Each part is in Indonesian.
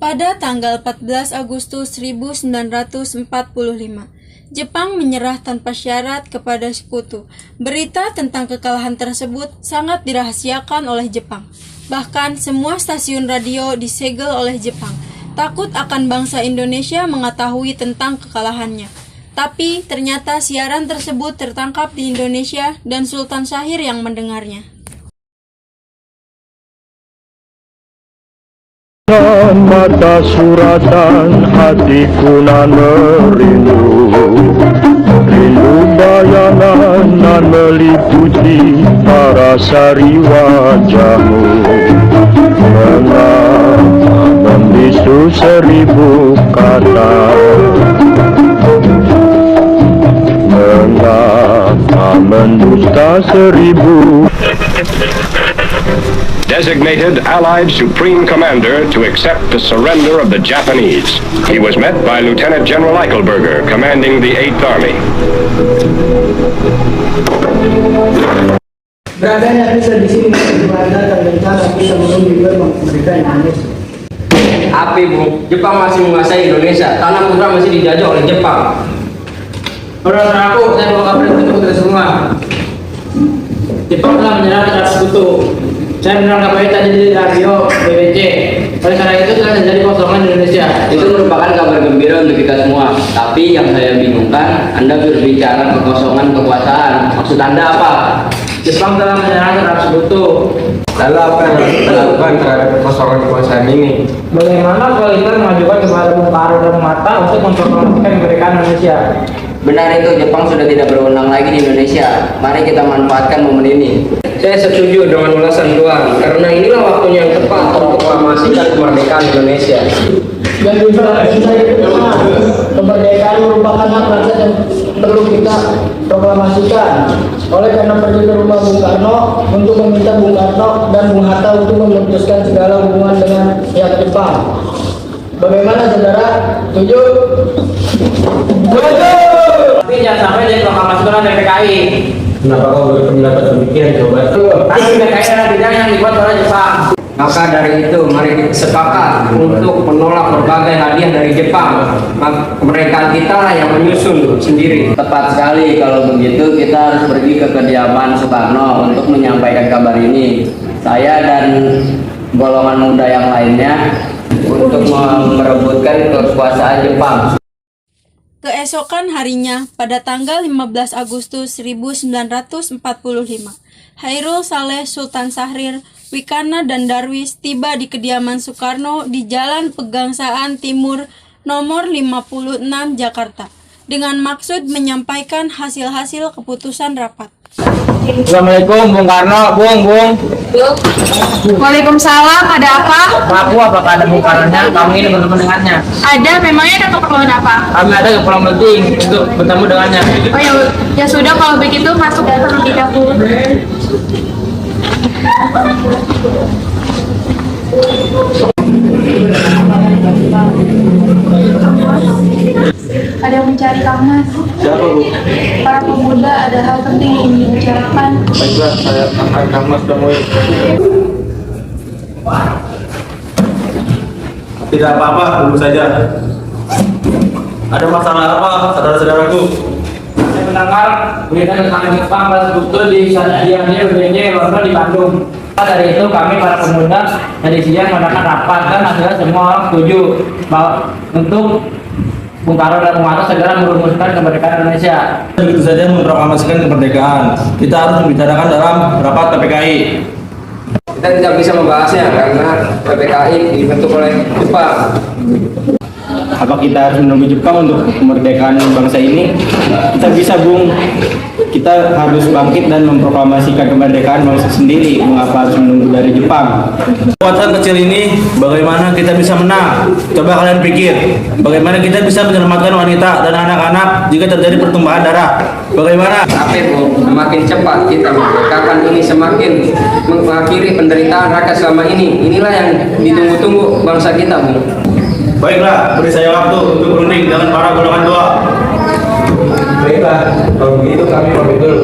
Pada tanggal 14 Agustus 1945, Jepang menyerah tanpa syarat kepada sekutu. Berita tentang kekalahan tersebut sangat dirahasiakan oleh Jepang. Bahkan semua stasiun radio disegel oleh Jepang, takut akan bangsa Indonesia mengetahui tentang kekalahannya. Tapi ternyata siaran tersebut tertangkap di Indonesia dan Sultan Syahrir yang mendengarnya. Mata suratan hatiku nan merindu, rindu bayangan nan meliputi parasari wajahmu. Mengapa membisu seribu kata, mengapa mendusta seribu. Designated Allied Supreme Commander to accept the surrender of the Japanese. He was met by Lieutenant General Eichelberger, commanding the 8th Army. Beradanya kita di sini berada dan rencana kita menunggu kemerdekaan Indonesia. Api bu, Jepang masih menguasai Indonesia. Tanah putra masih dijajah oleh Jepang. Saudara aku, saya bawa kabar untuk kita semua. Jepang telah menyerah terhadap sekutu. Saya mendengar kabar tadi di radio BBC. Oleh karena itu telah terjadi kosongan di Indonesia. Itu merupakan kabar gembira untuk kita semua. Tapi yang saya bingungkan, Anda berbicara kekosongan kekuasaan. Maksud Anda apa? Jepang telah menyerah terhadap sekutu. Lalu apa yang harus dilakukan terhadap kekosongan kekuasaan ini? Bagaimana kalau kita mengajukan kepada Bung Karno dan Bung Hatta untuk memproklamasikan kemerdekaan Indonesia? Benar itu, Jepang sudah tidak berwenang lagi di Indonesia. Mari kita manfaatkan momen ini. Saya setuju dengan ulasan Tuan, karena inilah waktunya yang tepat untuk memproklamasikan kemerdekaan Indonesia. Dan juga kemerdekaan merupakan hak rakyat yang perlu kita proklamasikan. Oleh karena pergi ke rumah Bung Karno untuk meminta Bung Karno dan Bung Hatta untuk memutuskan segala hubungan dengan pihak Jepang. Bagaimana saudara? Setuju? Setuju! Tapi jangan sampai jadi proklamasikan oleh PKI. Kenapa kau berpendapat demikian, coba? Tapi PKI adalah bidang yang dibuat oleh Jepang. Maka dari itu, mari kita sepakat untuk menolak berbagai hadiah dari Jepang. Kemerdekaan kita lah yang menyusun sendiri. Tepat sekali, kalau begitu kita harus pergi ke kediaman Soekarno untuk menyampaikan kabar ini. Saya dan golongan muda yang lainnya untuk merebutkan kekuasaan Jepang. Keesokan harinya, pada tanggal 15 Agustus 1945, Hairul Saleh Sultan Syahrir, Wikana dan Darwis tiba di kediaman Soekarno di Jalan Pegangsaan Timur nomor 56 Jakarta dengan maksud menyampaikan hasil-hasil keputusan rapat. Assalamualaikum Bung Karno, Bung. Waalaikumsalam, ada apa? Aku apakah ada Bung Karno-nya? Kami ingin bertemu dengannya. Ada, memangnya ada keperluan apa? Kami ada keperluan penting untuk bertemu dengannya. Oh ya sudah, kalau begitu masuk terlebih dahulu. Ada yang mencari Kang Mas. Siapa, Bu? Para pemuda ada hal penting yang ingin dibicarakan. Baiklah, saya akan Kang Mas temui. Tidak apa-apa, dulu saja. Ada masalah apa, saudara-saudaraku? Saya mendengar berita tentang Jepang pada sekutu di Diamnya BBJ London di Bandung. Dari itu kami para pemuda dari sini mengadakan rapat dan akhirnya semua orang setuju bahwa untuk Bung Karno dan Bung Hatta segera merumuskan kemerdekaan Indonesia. Tentu saja memproklamasikan kemerdekaan. Kita harus membicarakan dalam rapat PPKI. Kita tidak bisa membahasnya karena PPKI dibentuk oleh Jepang. Apa kita harus menunggu Jepang untuk kemerdekaan bangsa ini? Kita bisa, Bung. Kita harus bangkit dan memproklamasikan kemerdekaan bangsa sendiri. Mengapa harus menunggu dari Jepang? Kekuatan kecil ini, bagaimana kita bisa menang? Coba kalian pikir, bagaimana kita bisa menyelamatkan wanita dan anak-anak jika terjadi pertumpahan darah? Bagaimana? Tapi Bu, semakin cepat kita memerdekakan ini, semakin mengakhiri penderitaan rakyat selama ini. Inilah yang ditunggu-tunggu bangsa kita, Bu. Baiklah, beri saya waktu untuk berunding dengan para golongan tua. Baiklah, kalau begitu kami pamit dulu.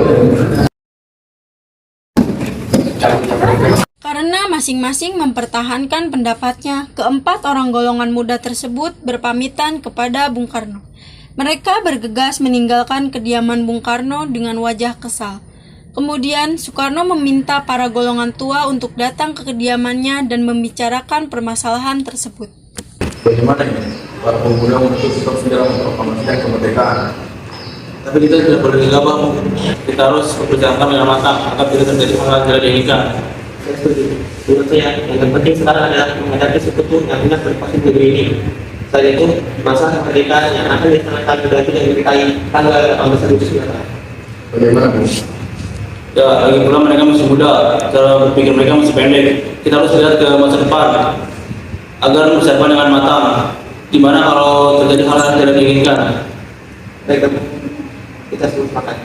Karena masing-masing mempertahankan pendapatnya, keempat orang golongan muda tersebut berpamitan kepada Bung Karno. Mereka bergegas meninggalkan kediaman Bung Karno dengan wajah kesal. Kemudian Soekarno meminta para golongan tua untuk datang ke kediamannya dan membicarakan permasalahan tersebut. Bagaimana ini? Para pemuda untuk tetap segera memproklamasikan kemerdekaan. Tapi kita tidak boleh gegabah. Kita harus memperjuangkan dengan matang agar tidak terjadi hal yang tidak diinginkan. Saya setuju. Menurut saya, yang terpenting sekarang adalah menghadapi sekutu yang ingat berpasti negeri ini. Selain itu, masa kemerdekaan yang akan dilaksanakan berarti yang diberitai tanggal 18 Agustus mendatang. Bagaimana, Bu? Ya, lagi pula mereka masih muda, cara berpikir mereka masih pendek. Kita harus lihat ke masa depan agar mempersiapkan dengan matang. Gimana kalau terjadi hal yang tidak diinginkan? Baik, kita sebut makan.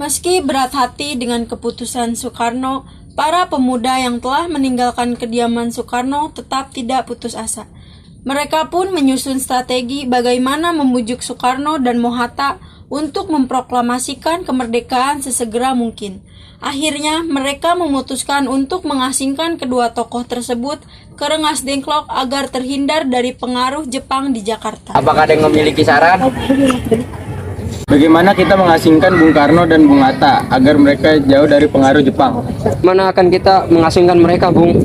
Meski berat hati dengan keputusan Soekarno, para pemuda yang telah meninggalkan kediaman Soekarno tetap tidak putus asa. Mereka pun menyusun strategi bagaimana membujuk Soekarno dan Mohatta untuk memproklamasikan kemerdekaan sesegera mungkin. Akhirnya, mereka memutuskan untuk mengasingkan kedua tokoh tersebut ke Rengas Dengklok agar terhindar dari pengaruh Jepang di Jakarta. Apakah ada yang memiliki saran? Bagaimana kita mengasingkan Bung Karno dan Bung Hatta agar mereka jauh dari pengaruh Jepang? Mana akan kita mengasingkan mereka, Bung?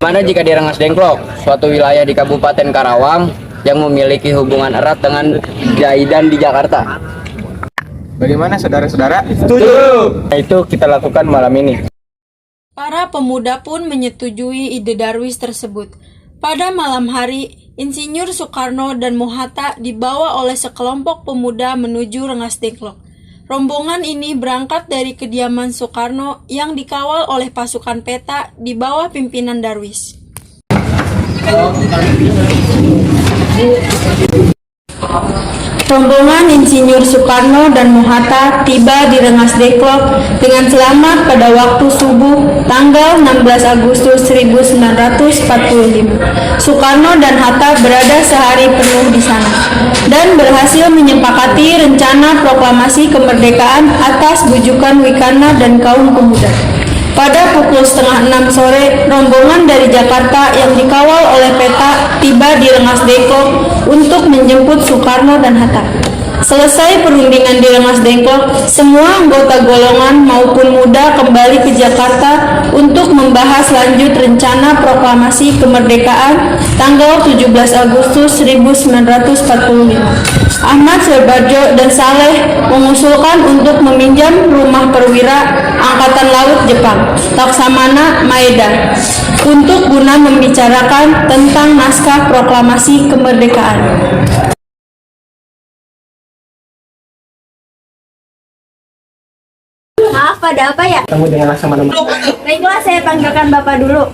Mana jika di Rengas Dengklok, suatu wilayah di Kabupaten Karawang yang memiliki hubungan erat dengan Jaidan di Jakarta? Bagaimana saudara-saudara? Setuju! Itu kita lakukan malam ini. Para pemuda pun menyetujui ide Darwis tersebut. Pada malam hari, Insinyur Soekarno dan Mohatta dibawa oleh sekelompok pemuda menuju Rengas Dengklok. Rombongan ini berangkat dari kediaman Soekarno yang dikawal oleh pasukan peta di bawah pimpinan Darwis. Rombongan Insinyur Soekarno dan Mohatta tiba di Rengas Dengklok dengan selamat pada waktu subuh tanggal 16 Agustus 1945. Soekarno dan Hatta berada sehari penuh di sana dan berhasil menyepakati rencana proklamasi kemerdekaan atas bujukan Wikana dan kaum pemuda. Pada pukul 5:30 sore, rombongan dari Jakarta yang dikawal oleh peta tiba di Rengas Dengklok untuk menjemput Soekarno dan Hatta. Selesai perundingan di Rengas Dengklok, semua anggota golongan maupun muda kembali ke Jakarta untuk membahas lanjut rencana proklamasi kemerdekaan tanggal 17 Agustus 1945. Ahmad Subarjo dan Saleh mengusulkan untuk meminjam rumah perwira Angkatan Laut Jepang, Laksamana Maeda, untuk guna membicarakan tentang naskah proklamasi kemerdekaan. Maaf, ada apa ya? Kamu dengan Laksamana. Baiklah, saya panggilkan Bapak dulu.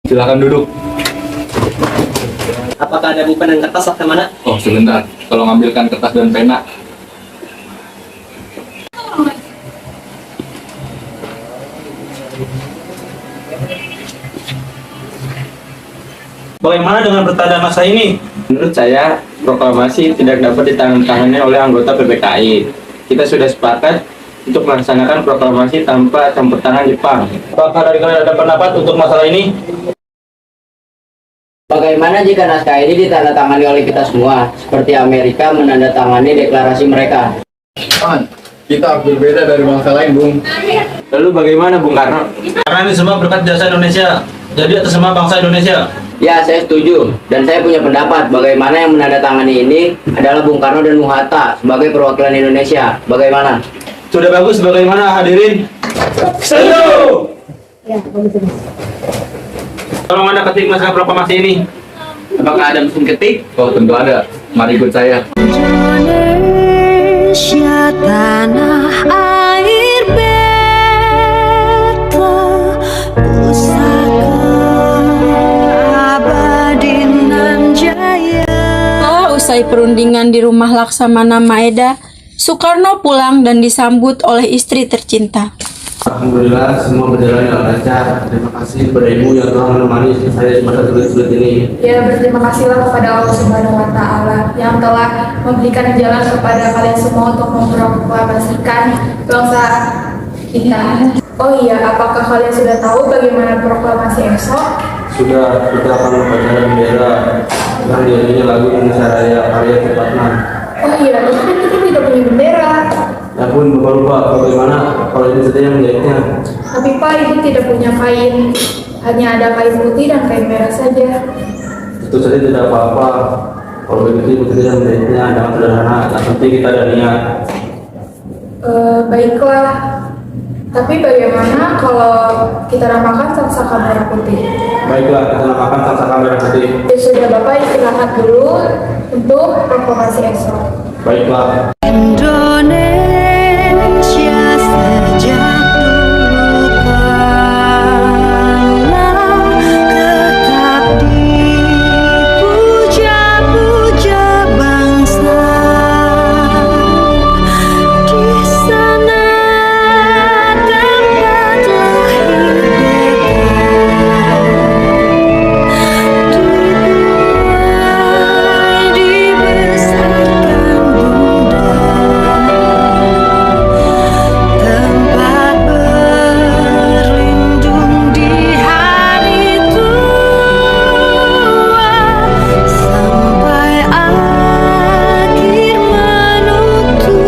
Silakan duduk. Apakah ada buku dan kertas, Laksamana? Oh, sebentar. Tolong ambilkan kertas dan pena. Bagaimana dengan bertanda masa ini? Menurut saya, proklamasi tidak dapat ditandatangani oleh anggota PPKI. Kita sudah sepakat untuk melaksanakan proklamasi tanpa campur tangan Jepang. Apakah dari kalian ada pendapat untuk masalah ini? Bagaimana jika naskah ini ditandatangani oleh kita semua, seperti Amerika menandatangani deklarasi mereka? Kita berbeda dari bangsa lain, Bung. Lalu bagaimana Bung Karno? Karena ini semua berkat jasa Indonesia, jadi atas nama bangsa Indonesia. Ya, saya setuju. Dan saya punya pendapat bagaimana yang menandatangani ini adalah Bung Karno dan Bung Hatta sebagai perwakilan Indonesia. Bagaimana? Sudah bagus, bagaimana hadirin? Setuju! Tolong Anda ketik naskah proklamasi ini. Apakah ada mesin ketik? Oh, tentu ada. Mari ikut saya. Indonesia tanah air beta, pusaka abadi nan jaya. Setelah usai perundingan di rumah Laksamana Maeda, Soekarno pulang dan disambut oleh istri tercinta. Alhamdulillah semua berjalan dengan lancar. Terima kasih kepada Ibu yang telah menemani saya di masa sulit ini. Ya, berterima kasihlah kepada Allah Subhanahu wa Ta'ala yang telah memberikan jalan kepada kalian semua untuk memproklamasikan bangsa kita. Oh iya, apakah kalian sudah tahu bagaimana proklamasi esok? Sudah, kita akan membacakan bendera yang diiringi lagu Indonesia Raya karya Supratman. Oh iya, tapi kan kita tidak punya bendera. Ya pun, Bapak lupa bagaimana kalau ini saja yang menjahitnya. Tapi Pak, ini tidak punya kain. Hanya ada kain putih dan kain merah saja. Itu saja tidak apa-apa. Kalau begitu Ibu saja yang menjahitnya dengan sederhana. Yang penting kita ada niat. Baiklah. Tapi bagaimana kalau kita namakan sangsaka merah putih? Baiklah, kita namakan sangsaka merah putih. Ya sudah, Bapak istirahat dulu untuk proklamasi esok. Baiklah. Indonesia sejak dulu kala tetap dipuja-puja bangsa. Di sana tempat lahir beta, dibesarkan bunda. Tempat berlindung di hari tua sampai akhir menutup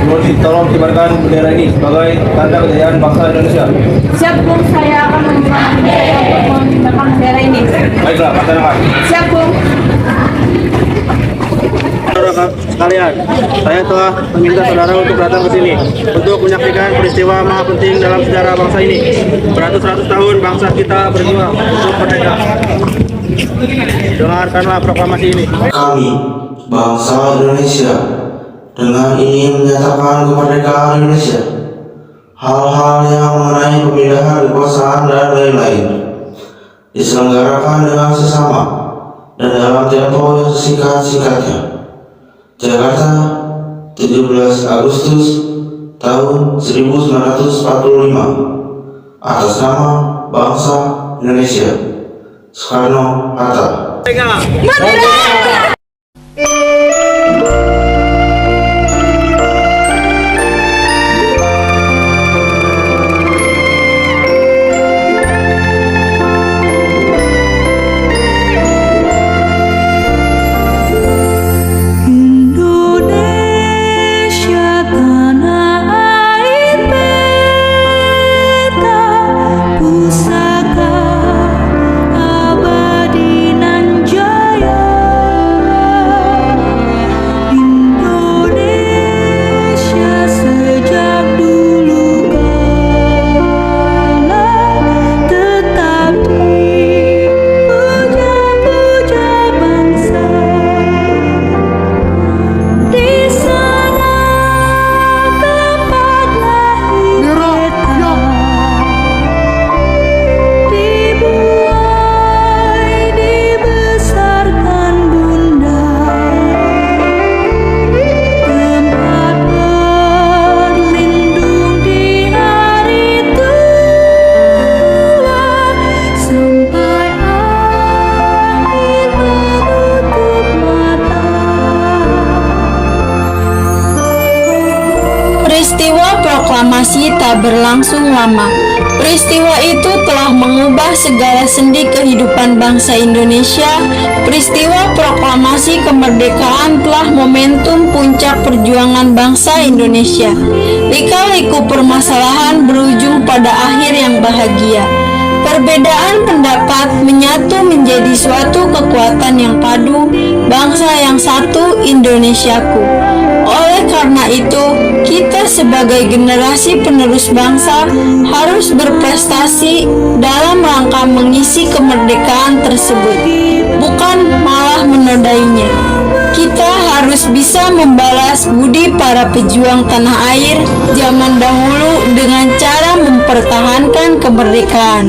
Semua tolong kibarkan bendera ini sebagai tanda kejayaan bangsa Indonesia. Siap, Bung. Saya akan menggunakan bendera untuk mengibarkan bendera ini. Baiklah, laksanakan. Siap, Bung. Saudara sekalian, saya telah meminta saudara untuk datang ke sini untuk menyaksikan peristiwa maha penting dalam sejarah bangsa ini. Beratus-ratus tahun bangsa kita berjuang untuk merdeka. Dengarkanlah proklamasi ini. Kami, bangsa Indonesia, dengan ini menyatakan kemerdekaan Indonesia. Hal-hal yang mengenai pemindahan kekuasaan dan lain-lain diselenggarakan dengan sesama dan dalam tempo yang sesingkat-singkatnya. Jakarta, 17 Agustus tahun 1945. Atas nama bangsa Indonesia. Soekarno-Hatta. Indonesia tanah air beta, pusaka abadi nan jaya. Indonesia sejak dulu kala tetap dipuja-puja bangsa. Di sana tempat lahir beta, dibuai dibesarkan bunda. Tempat berlindung di hari tua sampai akhir menutup mata. Peristiwa proklamasi tak berlangsung lama. Peristiwa itu telah mengubah segala sendi kehidupan bangsa Indonesia. Peristiwa proklamasi kemerdekaan telah momentum puncak perjuangan bangsa Indonesia. Lika-liku permasalahan berujung pada akhir yang bahagia. Perbedaan pendapat menyatu menjadi suatu kekuatan yang padu, bangsa yang satu, Indonesiaku. Oleh karena itu, kita sebagai generasi penerus bangsa harus berprestasi dalam rangka mengisi kemerdekaan tersebut, bukan malah menodainya. Kita harus harus bisa membalas budi para pejuang tanah air zaman dahulu dengan cara mempertahankan kemerdekaan.